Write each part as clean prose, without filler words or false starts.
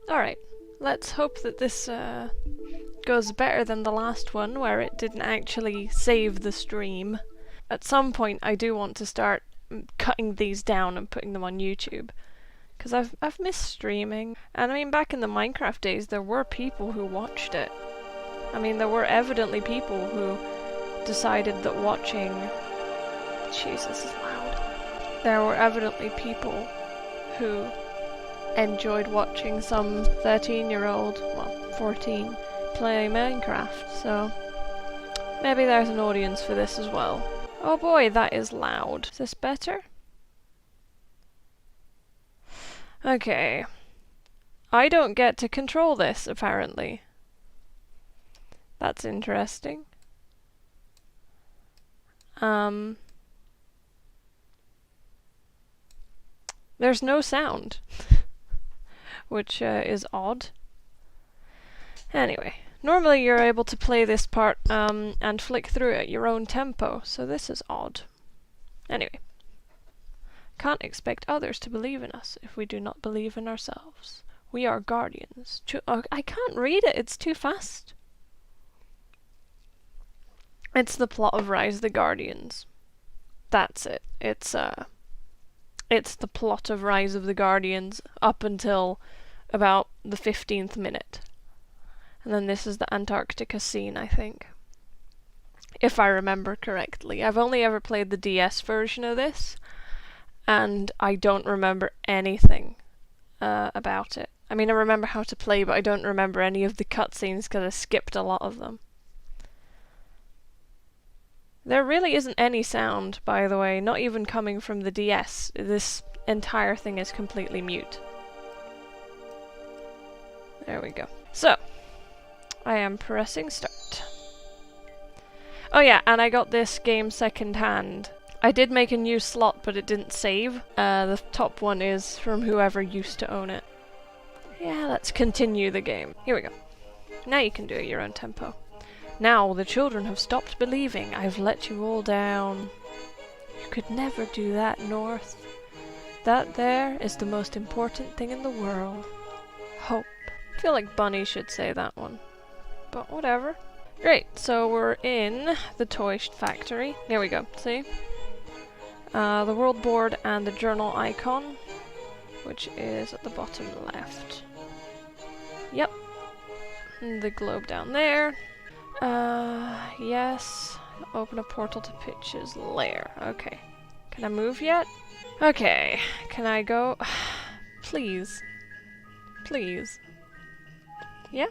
Alright, let's hope that this goes better than the last one, where it didn't actually save the stream. At some point I do want to start cutting these down and putting them on YouTube. Because I've missed streaming. And I mean, back in the Minecraft days, there were people who watched it. I mean, there were evidently people who decided that watching... Jesus, this is loud. There were evidently people who enjoyed watching some 13-year-old, well, 14, play Minecraft, so maybe there's an audience for this as well. Oh boy, that is loud. Is this better? Okay. I don't get to control this, apparently. That's interesting. There's no sound, which is odd. Anyway, normally you're able to play this part and flick through at your own tempo, so this is odd. Anyway, can't expect others to believe in us if we do not believe in ourselves. We are guardians. I can't read it, it's too fast. It's the plot of Rise of the Guardians. That's it. It's the plot of Rise of the Guardians up until about the 15th minute. And then this is the Antarctica scene, I think. If I remember correctly. I've only ever played the DS version of this, and I don't remember anything about it. I mean, I remember how to play, but I don't remember any of the cutscenes because I skipped a lot of them. There really isn't any sound, by the way, not even coming from the DS. This entire thing is completely mute. There we go. So, I am pressing start. Oh yeah, and I got this game second hand. I did make a new slot, but it didn't save. The top one is from whoever used to own it. Yeah, let's continue the game. Here we go. Now you can do it at your own tempo. Now the children have stopped believing. I've let you all down. You could never do that, North. That there is the most important thing in the world. Hope. I feel like Bunny should say that one. But whatever. Great, so we're in the toy factory. There we go, see? The world board and the journal icon, which is at the bottom left. Yep. And the globe down there. Yes. Open a portal to Pitch's lair. Okay. Can I move yet? Okay. Can I go? Please. Please. Yeah?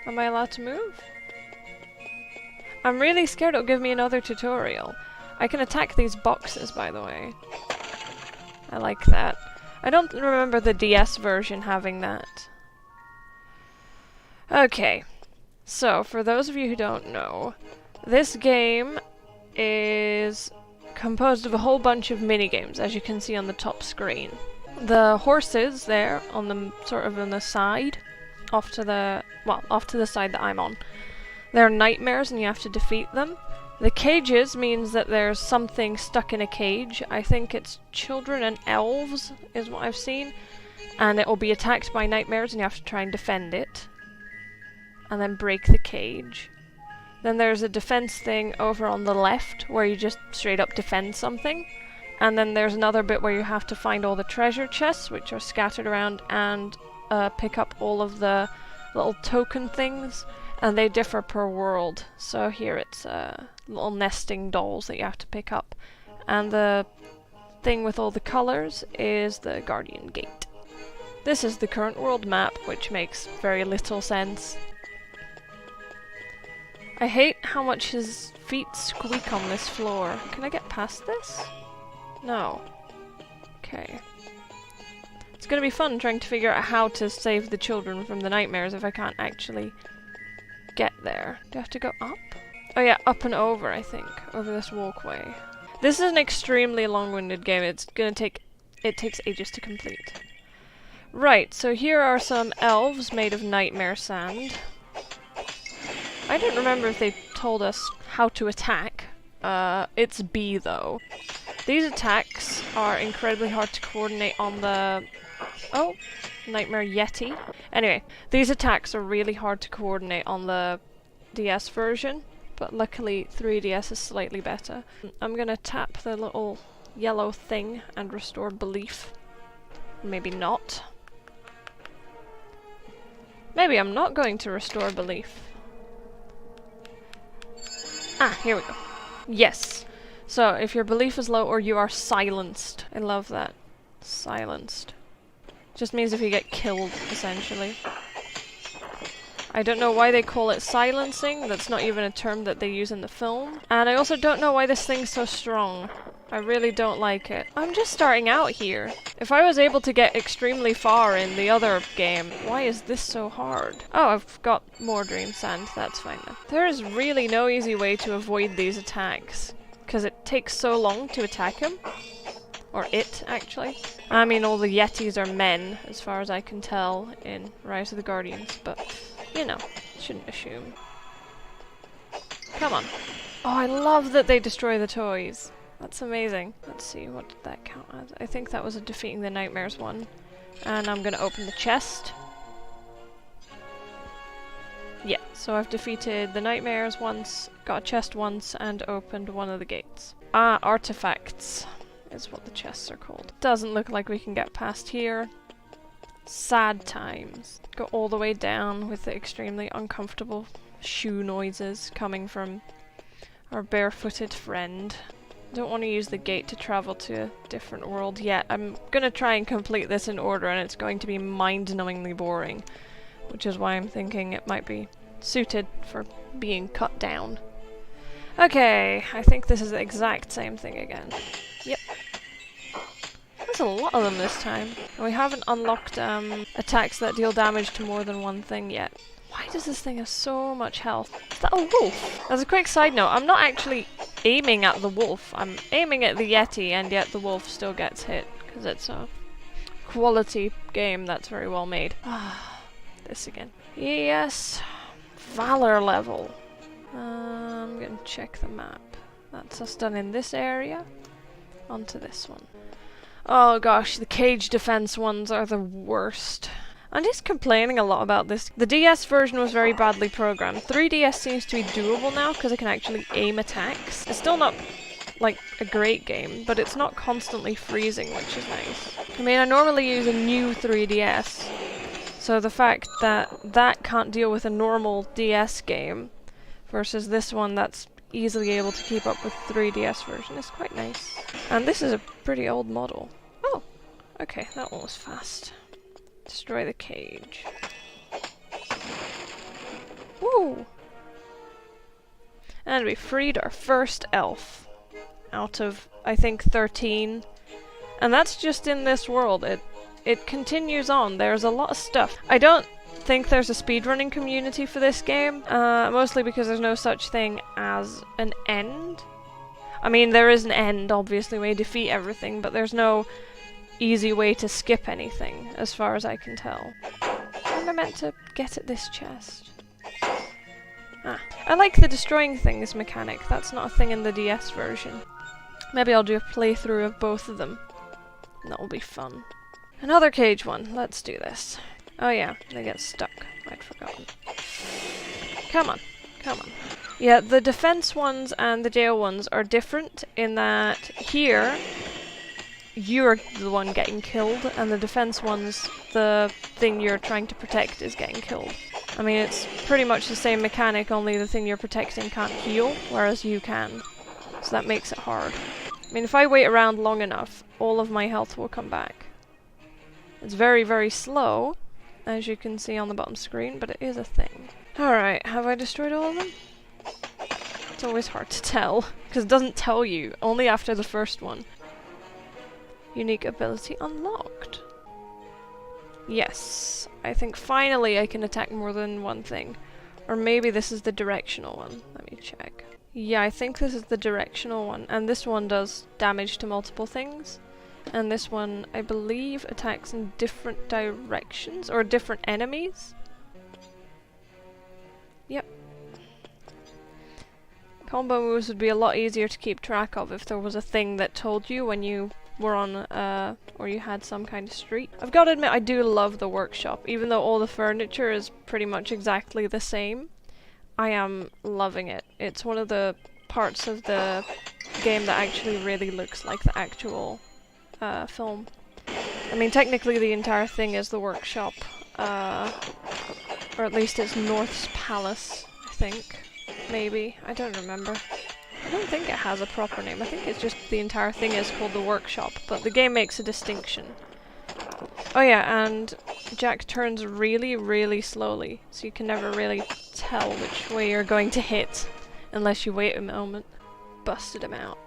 Am I allowed to move? I'm really scared it'll give me another tutorial. I can attack these boxes, by the way. I like that. I don't remember the DS version having that. Okay. So, for those of you who don't know, this game is composed of a whole bunch of mini-games, as you can see on the top screen. The horses there, on the sort of on the side, off to the side that I'm on, they're nightmares and you have to defeat them. The cages means that there's something stuck in a cage. I think it's children and elves is what I've seen, and it will be attacked by nightmares and you have to try and defend it. And then break the cage. Then there's a defense thing over on the left where you just straight up defend something. And then there's another bit where you have to find all the treasure chests which are scattered around and pick up all of the little token things, and they differ per world. So here it's little nesting dolls that you have to pick up. And the thing with all the colors is the Guardian Gate. This is the current world map, which makes very little sense. I hate how much his feet squeak on this floor. Can I get past this? No. Okay. It's gonna be fun trying to figure out how to save the children from the nightmares if I can't actually get there. Do I have to go up? Oh yeah, up and over, I think. Over this walkway. This is an extremely long-winded game. It takes ages to complete. Right, so here are some elves made of nightmare sand. I don't remember if they told us how to attack. It's B though. These attacks are incredibly hard to coordinate on the... Oh, Nightmare Yeti. Anyway, these attacks are really hard to coordinate on the DS version, but luckily 3DS is slightly better. I'm gonna tap the little yellow thing and restore belief. Maybe not. Maybe I'm not going to restore belief. Ah, here we go. Yes. So, if your belief is low or you are silenced. I love that. Silenced. Just means if you get killed, essentially. I don't know why they call it silencing. That's not even a term that they use in the film. And I also don't know why this thing's so strong. I really don't like it. I'm just starting out here. If I was able to get extremely far in the other game, why is this so hard? Oh, I've got more dream sand. That's fine then. There is really no easy way to avoid these attacks, because it takes so long to attack him. Or it, actually. I mean, all the Yetis are men, as far as I can tell, in Rise of the Guardians, but, you know, shouldn't assume. Come on. Oh, I love that they destroy the toys. That's amazing. Let's see, what did that count as? I think that was a defeating the nightmares one. And I'm gonna open the chest. Yeah, so I've defeated the nightmares once, got a chest once, and opened one of the gates. Ah, artifacts is what the chests are called. Doesn't look like we can get past here. Sad times. Go all the way down with the extremely uncomfortable shoe noises coming from our barefooted friend. Don't want to use the gate to travel to a different world yet. I'm gonna try and complete this in order, and it's going to be mind-numbingly boring, which is why I'm thinking it might be suited for being cut down. Okay, I think this is the exact same thing again. Yep. There's a lot of them this time. And we haven't unlocked attacks that deal damage to more than one thing yet. Why does this thing have so much health? Is that a wolf? As a quick side note, I'm not actually aiming at the wolf. I'm aiming at the Yeti, and yet the wolf still gets hit, because it's a quality game that's very well made. Ah, this again. Yes. Valor level. I'm gonna check the map. That's us done in this area. Onto this one. Oh gosh, the cage defense ones are the worst. I'm just complaining a lot about this. The DS version was very badly programmed. 3DS seems to be doable now because I can actually aim attacks. It's still not, like, a great game, but it's not constantly freezing, which is nice. I mean, I normally use a new 3DS, so the fact that that can't deal with a normal DS game versus this one that's easily able to keep up with 3DS version is quite nice. And this is a pretty old model. Oh, okay, that one was fast. Destroy the cage. Woo! And we freed our first elf. Out of, I think, 13. And that's just in this world. It continues on. There's a lot of stuff. I don't think there's a speedrunning community for this game. Mostly because there's no such thing as an end. I mean, there is an end, obviously, where you defeat everything, but there's no easy way to skip anything, as far as I can tell. How am I meant to get at this chest? Ah. I like the destroying things mechanic. That's not a thing in the DS version. Maybe I'll do a playthrough of both of them. That will be fun. Another cage one. Let's do this. Oh yeah, they get stuck. I'd forgotten. Come on. Come on. Yeah, the defense ones and the jail ones are different in that here you're the one getting killed, and the defense ones, the thing you're trying to protect is getting killed. I mean, it's pretty much the same mechanic, only the thing you're protecting can't heal, whereas you can. So that makes it hard. I mean, if I wait around long enough, all of my health will come back. It's very, very slow, as you can see on the bottom screen, but it is a thing. Alright, have I destroyed all of them? It's always hard to tell, because it doesn't tell you, only after the first one. Unique ability unlocked. Yes, I think finally I can attack more than one thing. Or maybe this is the directional one. Let me check. Yeah, I think this is the directional one, and this one does damage to multiple things. And this one, I believe, attacks in different directions, or different enemies. Yep. Combo moves would be a lot easier to keep track of if there was a thing that told you when you were on, or you had some kind of street. I've got to admit, I do love the workshop, even though all the furniture is pretty much exactly the same. I am loving it. It's one of the parts of the game that actually really looks like the actual film. I mean, technically the entire thing is the workshop, or at least it's North's Palace, I think. Maybe. I don't remember. I don't think it has a proper name. I think it's just the entire thing is called the workshop, but the game makes a distinction. Oh yeah, and Jack turns really, really slowly, so you can never really tell which way you're going to hit unless you wait a moment. Busted him out.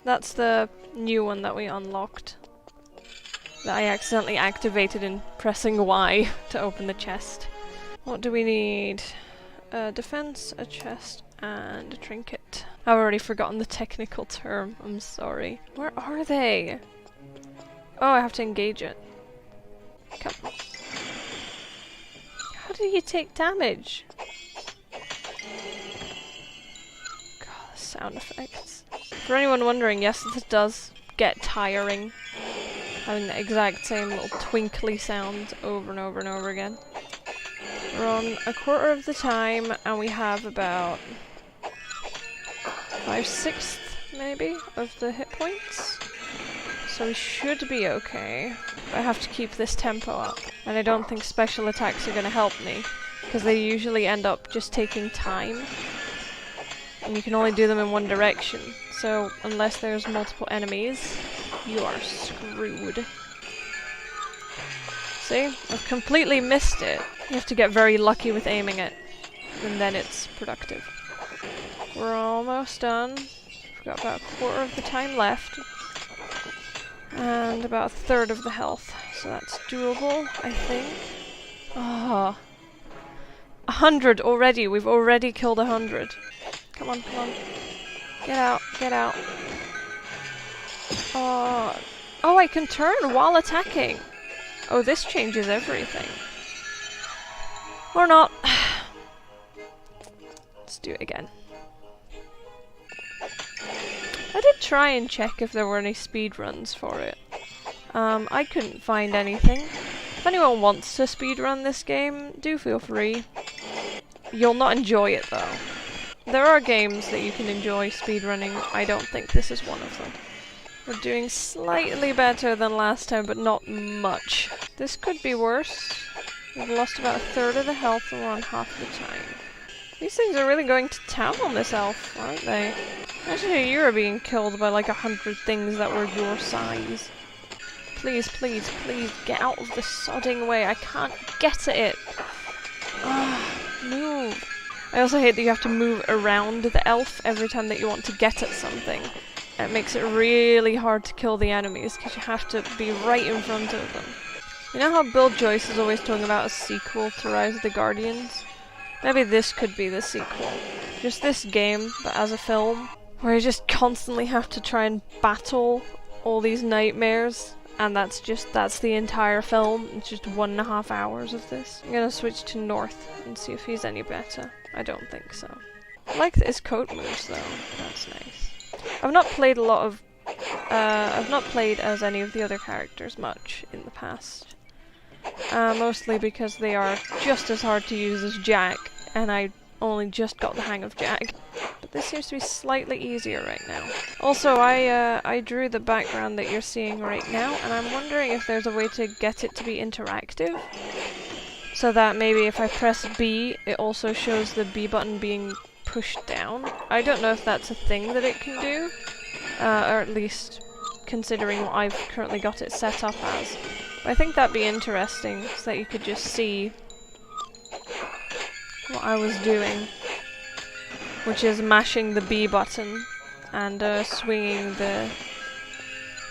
That's the new one that we unlocked. That I accidentally activated in pressing Y to open the chest. What do we need? A defense, a chest, and a trinket. I've already forgotten the technical term. I'm sorry. Where are they? Oh, I have to engage it. Come on. How do you take damage? God, the sound effects. For anyone wondering, yes, this does get tiring. Having the exact same little twinkly sounds over and over and over again. We're on a quarter of the time, and we have about 5/6 maybe of the hit points. So we should be okay. But I have to keep this tempo up. And I don't think special attacks are going to help me, because they usually end up just taking time. And you can only do them in one direction. So unless there's multiple enemies, you are screwed. See? I've completely missed it. You have to get very lucky with aiming it, and then it's productive. We're almost done. We've got about a quarter of the time left. And about a third of the health. So that's doable, I think. Ah, 100 already. We've already killed 100. Come on, come on. Get out, get out. Oh, I can turn while attacking. Oh, this changes everything. Or not. Let's do it again. I did try and check if there were any speedruns for it. I couldn't find anything. If anyone wants to speedrun this game, do feel free. You'll not enjoy it though. There are games that you can enjoy speedrunning. I don't think this is one of them. We're doing slightly better than last time, but not much. This could be worse. We've lost about a third of the health and we're on half the time. These things are really going to town on this elf, aren't they? Imagine you were being killed by like 100 things that were your size. Please, please, please get out of the sodding way. I can't get at it. Move. I also hate that you have to move around the elf every time that you want to get at something. It makes it really hard to kill the enemies because you have to be right in front of them. You know how Bill Joyce is always talking about a sequel to Rise of the Guardians? Maybe this could be the sequel. Just this game, but as a film, where you just constantly have to try and battle all these nightmares, and that's the entire film. It's just 1.5 hours of this. I'm gonna switch to North and see if he's any better. I don't think so. I like that his coat moves though. That's nice. I've not played as any of the other characters much in the past. Mostly because they are just as hard to use as Jack, and I only just got the hang of Jack. But this seems to be slightly easier right now. Also, I drew the background that you're seeing right now, and I'm wondering if there's a way to get it to be interactive. So that maybe if I press B, it also shows the B button being pushed down. I don't know if that's a thing that it can do, or at least considering what I've currently got it set up as. But I think that'd be interesting, so that you could just see what I was doing, which is mashing the B button and swinging the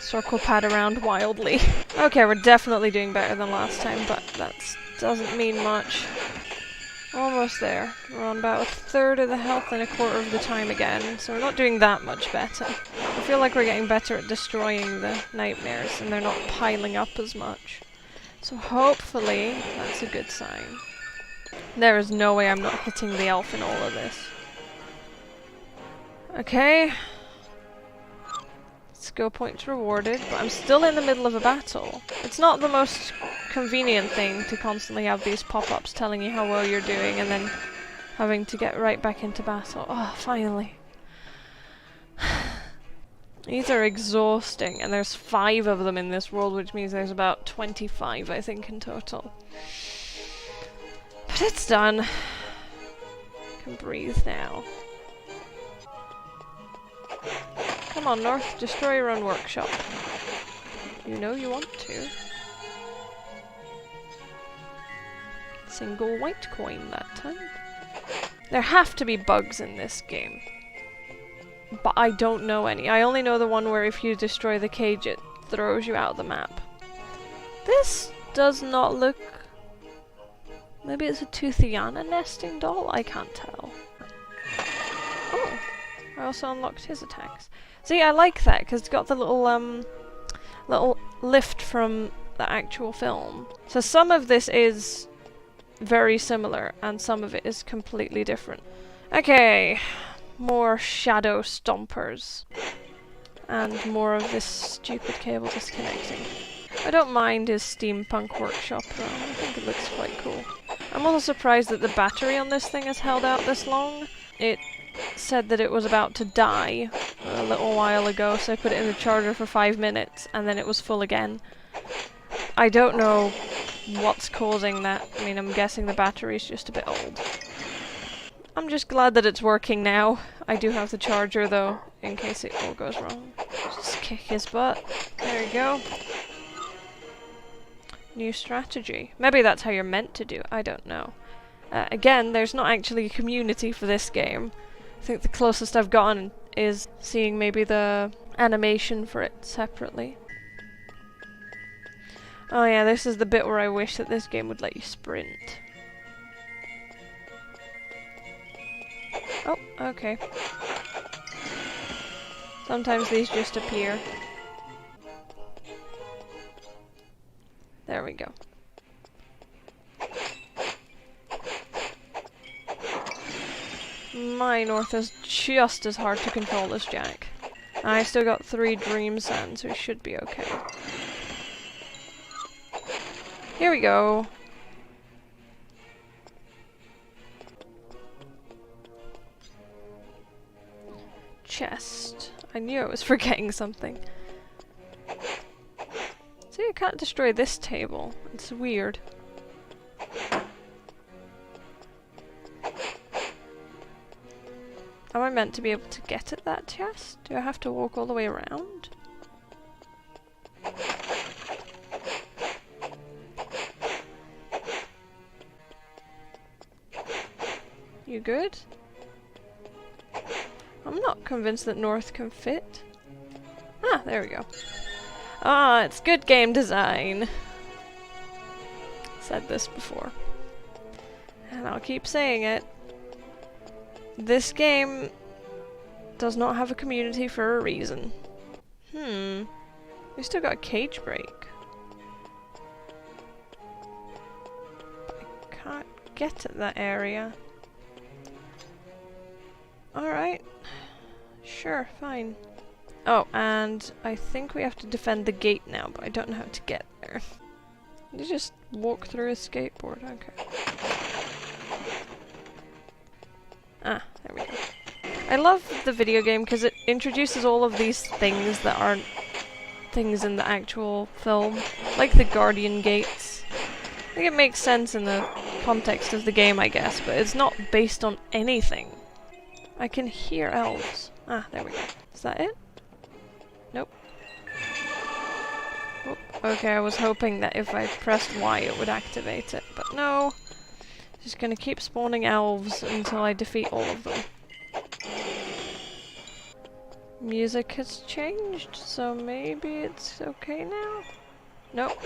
circle pad around wildly. Okay, we're definitely doing better than last time, but that doesn't mean much. Almost there. We're on about a third of the health and a quarter of the time again, so we're not doing that much better. I feel like we're getting better at destroying the nightmares, and they're not piling up as much. So hopefully that's a good sign. There is no way I'm not hitting the elf in all of this. Okay. skill points rewarded, but I'm still in the middle of a battle. It's not the most convenient thing to constantly have these pop-ups telling you how well you're doing and then having to get right back into battle. Oh, finally. These are exhausting, and there's 5 of them in this world, which means there's about 25, I think, in total. But it's done. I can breathe now. Come on, North, destroy your own workshop. You know you want to. Single white coin that time. There have to be bugs in this game. But I don't know any. I only know the one where if you destroy the cage it throws you out of the map. This does not look... Maybe it's a Toothiana nesting doll? I can't tell. Oh, I also unlocked his attacks. See, I like that because it's got the little little lift from the actual film. So some of this is very similar and some of it is completely different. Okay. More shadow stompers. And more of this stupid cable disconnecting. I don't mind his steampunk workshop though. I think it looks quite cool. I'm also surprised that the battery on this thing has held out this long. It said that it was about to die a little while ago, so I put it in the charger for 5 minutes and then it was full again. I don't know what's causing that. I mean, I'm guessing the battery's just a bit old. I'm just glad that it's working now. I do have the charger though, in case it all goes wrong. Just kick his butt. There you go. New strategy. Maybe that's how you're meant to do it. I don't know. Again, there's not actually a community for this game. I think the closest I've gotten is seeing maybe the animation for it separately. Oh yeah, this is the bit where I wish that this game would let you sprint. Oh, okay. Sometimes these just appear. There we go. My North is just as hard to control as Jack. I still got 3 Dream Sands, so we should be okay. Here we go. Chest. I knew I was forgetting something. See, I can't destroy this table. It's weird. Am I meant to be able to get at that chest? Do I have to walk all the way around? You good? I'm not convinced that North can fit. Ah, there we go. Ah, it's good game design. Said this before. And I'll keep saying it. This game does not have a community for a reason. We still got a cage break. But I can't get at that area. Alright. Sure, fine. Oh, and I think we have to defend the gate now, but I don't know how to get there. You just walk through a skateboard, okay. Ah, there we go. I love the video game because it introduces all of these things that aren't things in the actual film, like the Guardian Gates. I think it makes sense in the context of the game, I guess, but it's not based on anything. I can hear elves. Ah, there we go. Is that it? Nope. Oh, okay, I was hoping that if I pressed Y it would activate it, but no. Just gonna keep spawning elves until I defeat all of them. Music has changed, so maybe it's okay now? Nope.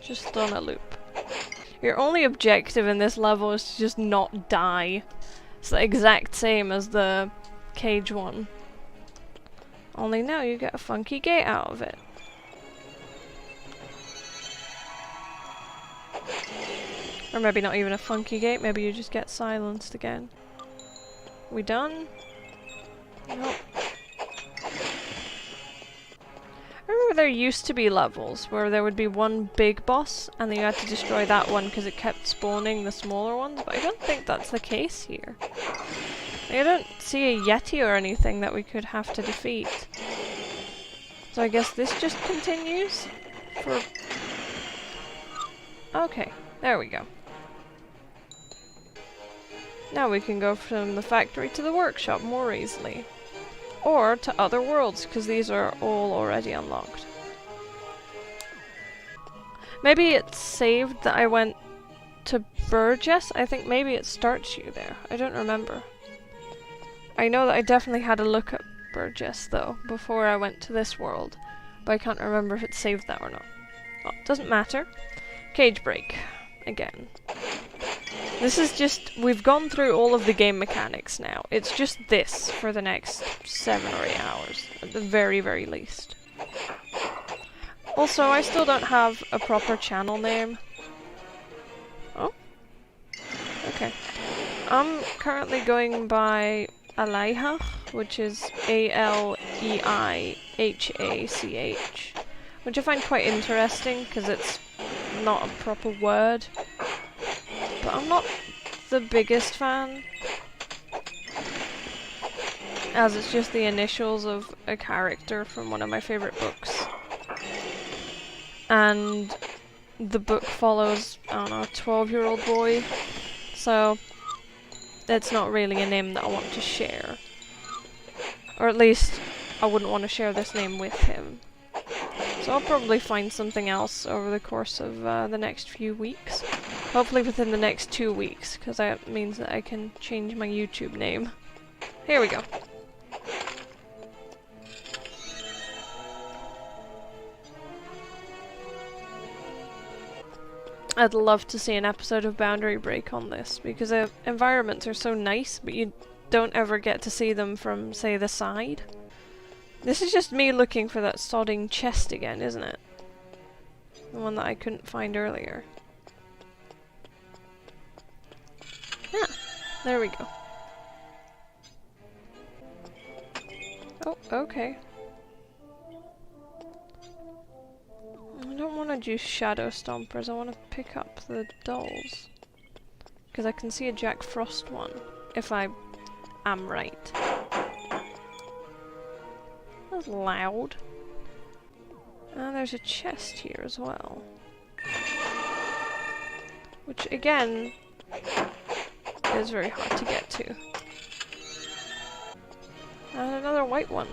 Just on a loop. Your only objective in this level is to just not die. It's the exact same as the cage one. Only now you get a funky gate out of it. Or maybe not even a funky gate, maybe you just get silenced again. We done? Nope. there used to be levels where there would be one big boss and then you had to destroy that one because it kept spawning the smaller ones, but I don't think that's the case here. I don't see a Yeti or anything that we could have to defeat. So I guess this just continues for... Okay, there we go. Now we can go from the factory to the workshop more easily. Or to other worlds, because these are all already unlocked. Maybe it's saved that I went to Burgess? I think maybe it starts you there. I don't remember. I know that I definitely had a look at Burgess though, before I went to this world. But I can't remember if it saved that or not. Well, doesn't matter. Cage break. Again. This is just, we've gone through all of the game mechanics now. It's just this for the next 7 or 8 hours, at the very, very least. Also, I still don't have a proper channel name. Oh? Okay. I'm currently going by Aleihach, which is A-L-E-I-H-A-C-H, which I find quite interesting, because it's not a proper word. But I'm not the biggest fan, as it's just the initials of a character from one of my favorite books. And the book follows, I don't know, a 12-year-old boy, so it's not really a name that I want to share. Or at least, I wouldn't want to share this name with him. So I'll probably find something else over the course of the next few weeks. Hopefully within the next 2 weeks, because that means that I can change my YouTube name. Here we go. I'd love to see an episode of Boundary Break on this, because the environments are so nice, but you don't ever get to see them from, say, the side. This is just me looking for that sodding chest again, isn't it? The one that I couldn't find earlier. Yeah, there we go. Oh, okay. I don't want to do Shadow Stompers, I want to pick up the dolls. Because I can see a Jack Frost one, if I am right. That's loud. And there's a chest here as well. Which, again, is very hard to get to. And another white one.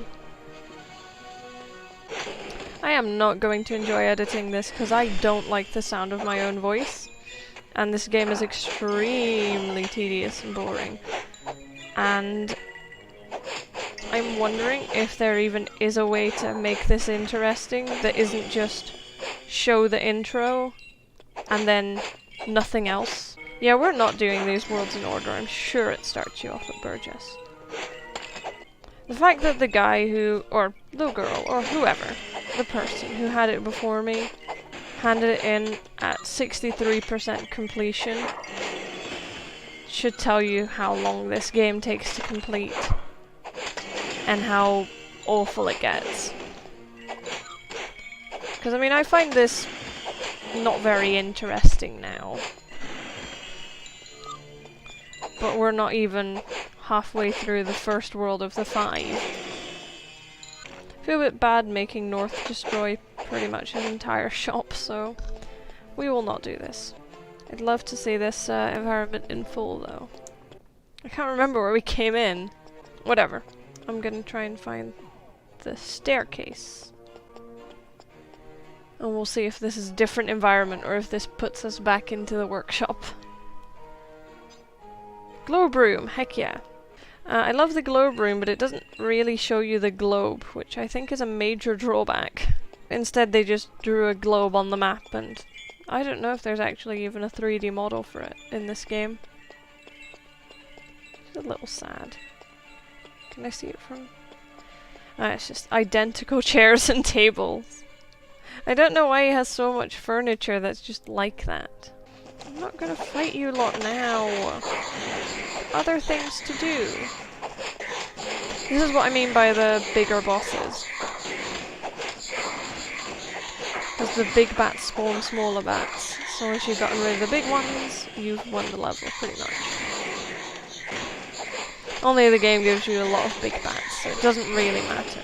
I am not going to enjoy editing this because I don't like the sound of my own voice. And this game is extremely tedious and boring. And I'm wondering if there even is a way to make this interesting that isn't just show the intro and then nothing else. Yeah, we're not doing these worlds in order. I'm sure it starts you off at Burgess. The fact that the guy who, or the girl, or whoever, the person who had it before me, handed it in at 63% completion should tell you how long this game takes to complete and how awful it gets. Because, I mean, I find this not very interesting now. But we're not even halfway through the first world of the 5. I feel a bit bad making North destroy pretty much his entire shop, so we will not do this. I'd love to see this environment in full, though. I can't remember where we came in. Whatever. I'm gonna try and find the staircase. And we'll see if this is a different environment or if this puts us back into the workshop. Globe room, heck yeah. I love the globe room, but it doesn't really show you the globe, which I think is a major drawback. Instead, they just drew a globe on the map, and I don't know if there's actually even a 3D model for it in this game. It's a little sad. Can I see it from... Ah, it's just identical chairs and tables. I don't know why he has so much furniture that's just like that. I'm not gonna fight you lot now. Other things to do. This is what I mean by the bigger bosses. the big bats spawn smaller bats. So once you've gotten rid of the big ones, you've won the level, pretty much. Only the game gives you a lot of big bats, so it doesn't really matter.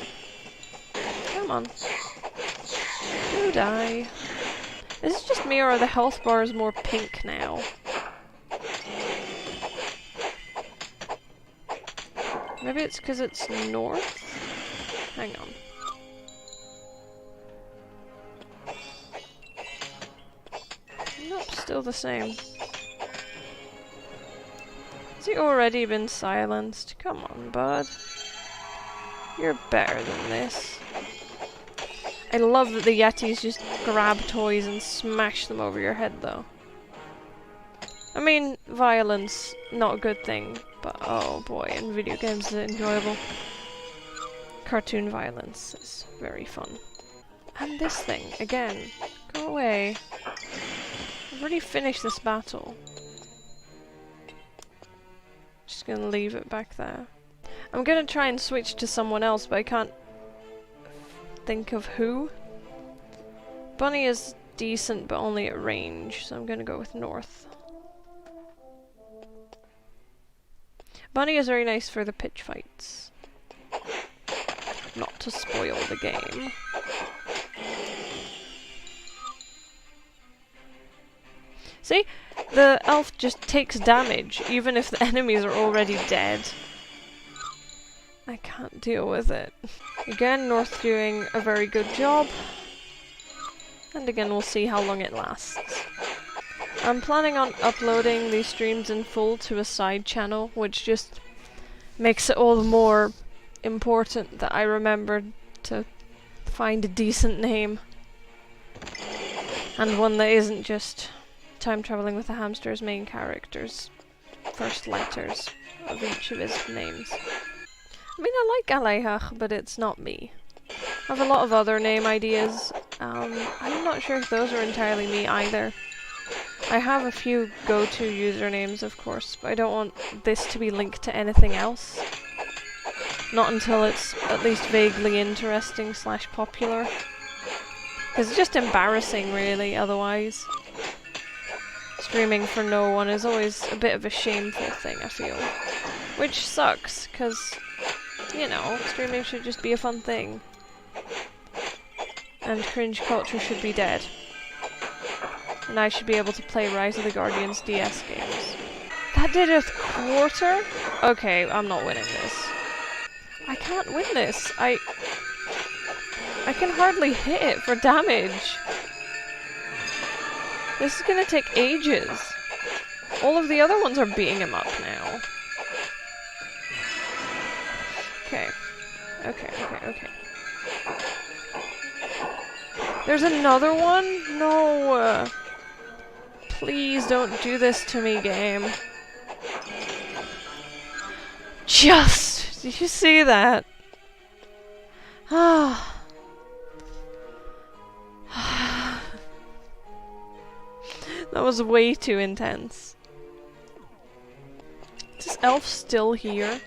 Come on. Do die. Is it just me, or are the health bars more pink now? Maybe it's because it's north? Hang on. Nope, still the same. Has he already been silenced? Come on, bud. You're better than this. I love that the Yetis just grab toys and smash them over your head, though. I mean, violence, not a good thing, but oh boy, in video games is it enjoyable. Cartoon violence is very fun. And this thing, again. Go away. I've already finished this battle. Just gonna leave it back there. I'm gonna try and switch to someone else, but I can't think of who. Bunny is decent, but only at range, so I'm gonna go with North. Bunny is very nice for the pitch fights. Not to spoil the game. See? The elf just takes damage, even if the enemies are already dead. I can't deal with it. Again, North doing a very good job. And again, we'll see how long it lasts. I'm planning on uploading these streams in full to a side channel, which just makes it all the more important that I remembered to find a decent name. And one that isn't just Time Traveling with the Hamster's main character's first letters of each of his names. I mean, I like Aleja, but it's not me. I have a lot of other name ideas. I'm not sure if those are entirely me either. I have a few go-to usernames, of course, but I don't want this to be linked to anything else. Not until it's at least vaguely interesting / popular. Because it's just embarrassing, really, otherwise. Streaming for no one is always a bit of a shameful thing, I feel. Which sucks, because, you know, streaming should just be a fun thing. And cringe culture should be dead. And I should be able to play Rise of the Guardians DS games. That did a quarter? Okay, I'm not winning this. I can't win this. I can hardly hit it for damage. This is gonna take ages. All of the other ones are beating him up now. Okay. Okay. There's another one? No. Please don't do this to me, game. Did you see that? Ah. That was way too intense. Is this elf still here?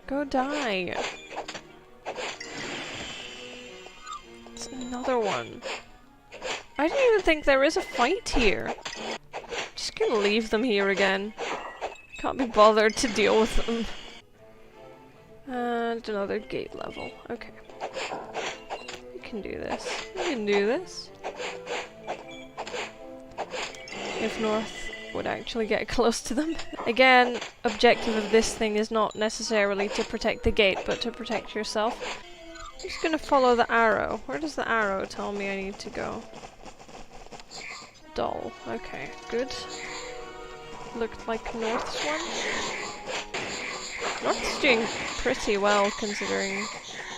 Go die. It's another one. I didn't even think there is a fight here. Just gonna leave them here again. Can't be bothered to deal with them. And another gate level. Okay. You can do this. You can do this. If North would actually get close to them. Again, objective of this thing is not necessarily to protect the gate, but to protect yourself. I'm just gonna follow the arrow. Where does the arrow tell me I need to go? Doll. Okay, good. Looked like North's one. North's doing pretty well considering,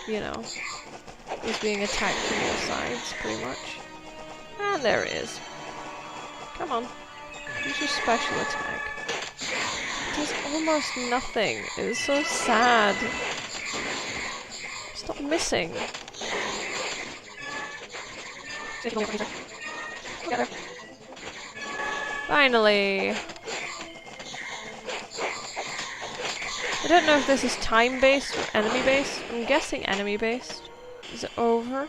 you know, he's being attacked from all sides, pretty much. And there it is. Come on. Use your special attack. It does almost nothing. It is so sad. Stop missing. Finally! I don't know if this is time-based or enemy-based. I'm guessing enemy-based. Is it over?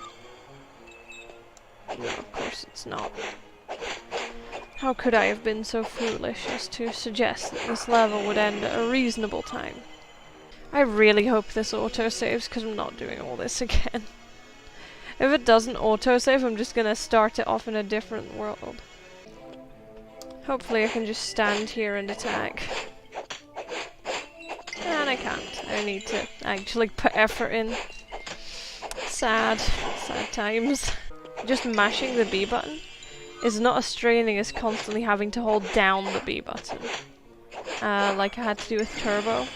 No, of course it's not. How could I have been so foolish as to suggest that this level would end at a reasonable time? I really hope this autosaves, because I'm not doing all this again. If it doesn't autosave, I'm just gonna start it off in a different world. Hopefully I can just stand here and attack. And I can't. I need to actually put effort in. Sad. Sad times. Just mashing the B button is not as straining as constantly having to hold down the B button. Like I had to do with Turbo.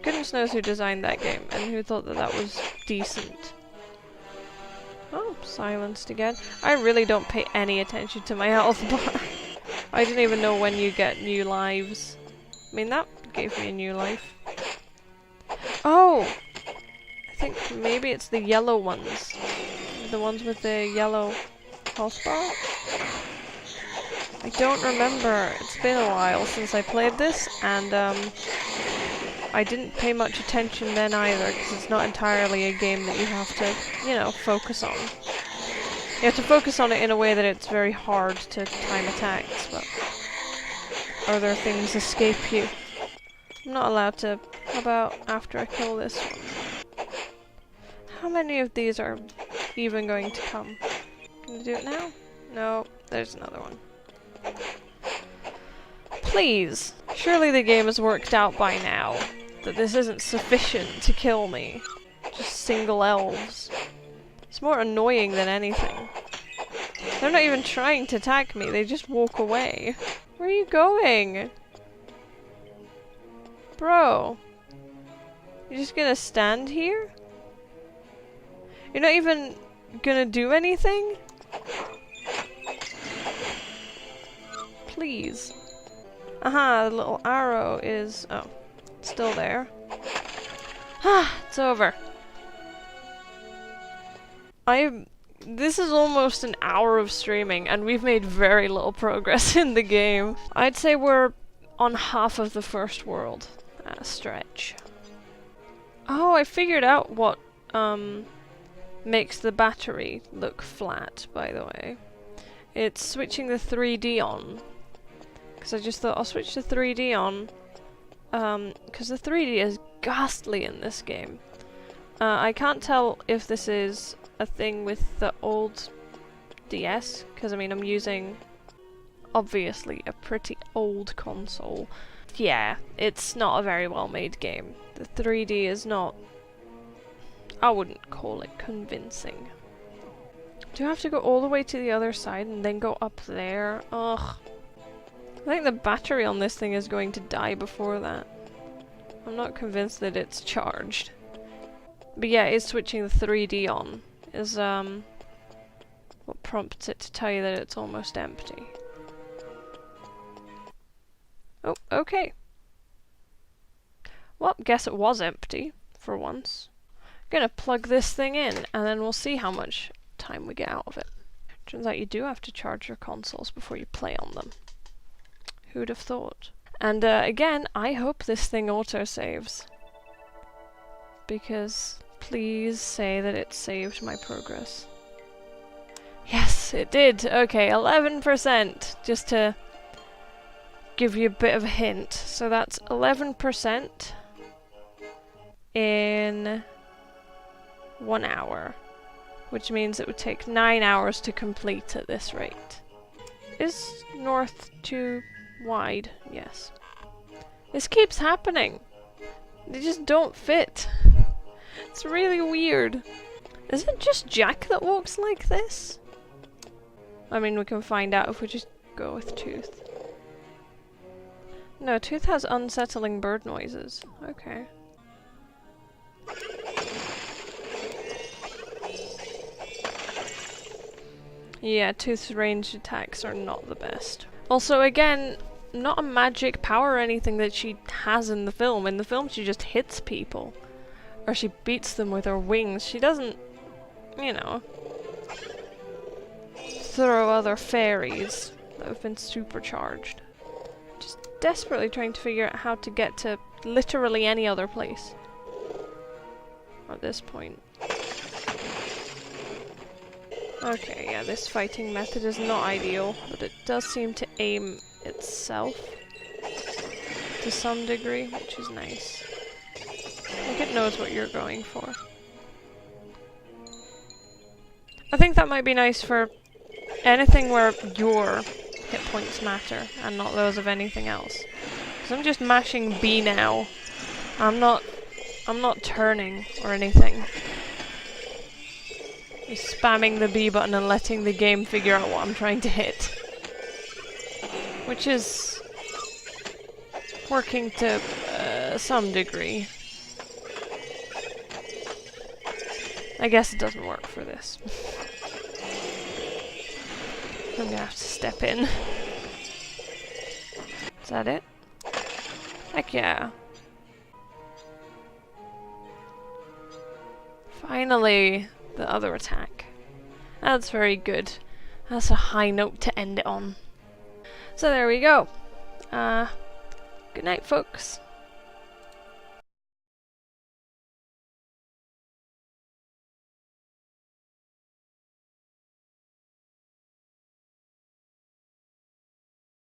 Goodness knows who designed that game and who thought that that was decent. Oh, silenced again. I really don't pay any attention to my health bar. I didn't even know when you get new lives. I mean, that gave me a new life. Oh! I think maybe it's the yellow ones. The ones with the yellow health bar? I don't remember. It's been a while since I played this, and I didn't pay much attention then either, because it's not entirely a game that you have to, you know, focus on. You have to focus on it in a way that it's very hard to time attacks, but other things escape you. I'm not allowed to. How about after I kill this one? How many of these are even going to come? Can I do it now? No, there's another one. Please! Surely the game has worked out by now that this isn't sufficient to kill me. Just single elves. It's more annoying than anything. They're not even trying to attack me, they just walk away. Where are you going? Bro. You're just gonna stand here? You're not even gonna do anything? Please. Aha, the little arrow is... oh, still there. Ah, it's over. This is almost an hour of streaming, and we've made very little progress in the game. I'd say we're on half of the first world at a stretch. Oh, I figured out what makes the battery look flat, by the way. It's switching the 3D on. Because I just thought I'll switch the 3D on. Because the 3D is ghastly in this game. I can't tell if this is a thing with the old DS, because I mean I'm using obviously a pretty old console. Yeah, it's not a very well made game. The 3D is not... I wouldn't call it convincing. Do I have to go all the way to the other side and then go up there? Ugh. I think the battery on this thing is going to die before that. I'm not convinced that it's charged. But yeah, it's switching the 3D on is what prompts it to tell you that it's almost empty. Oh, okay. Well, guess it was empty for once. I'm gonna plug this thing in and then we'll see how much time we get out of it. Turns out you do have to charge your consoles before you play on them. Who'd have thought? And again, I hope this thing autosaves. Because please say that it saved my progress. Yes, it did! Okay, 11%! Just to give you a bit of a hint. So that's 11% in 1 hour. Which means it would take 9 hours to complete at this rate. Is north too wide? Yes. This keeps happening. They just don't fit. It's really weird. Is it just Jack that walks like this? I mean, we can find out if we just go with Tooth. No, Tooth has unsettling bird noises. Okay. Yeah, Tooth's ranged attacks are not the best. Also, again, not a magic power or anything that she has in the film. In the film, she just hits people. Or she beats them with her wings. She doesn't, you know, throw other fairies that have been supercharged. Just desperately trying to figure out how to get to literally any other place at this point. Okay, yeah, this fighting method is not ideal, but it does seem to aim itself to some degree, which is nice. Like it knows what you're going for. I think that might be nice for anything where your hit points matter and not those of anything else. Because I'm just mashing B now. I'm not turning or anything. Just spamming the B button and letting the game figure out what I'm trying to hit. Which is working to some degree. I guess it doesn't work for this. I'm gonna have to step in. Is that it? Heck yeah. Finally, the other attack. That's very good. That's a high note to end it on. So there we go. Good night, folks.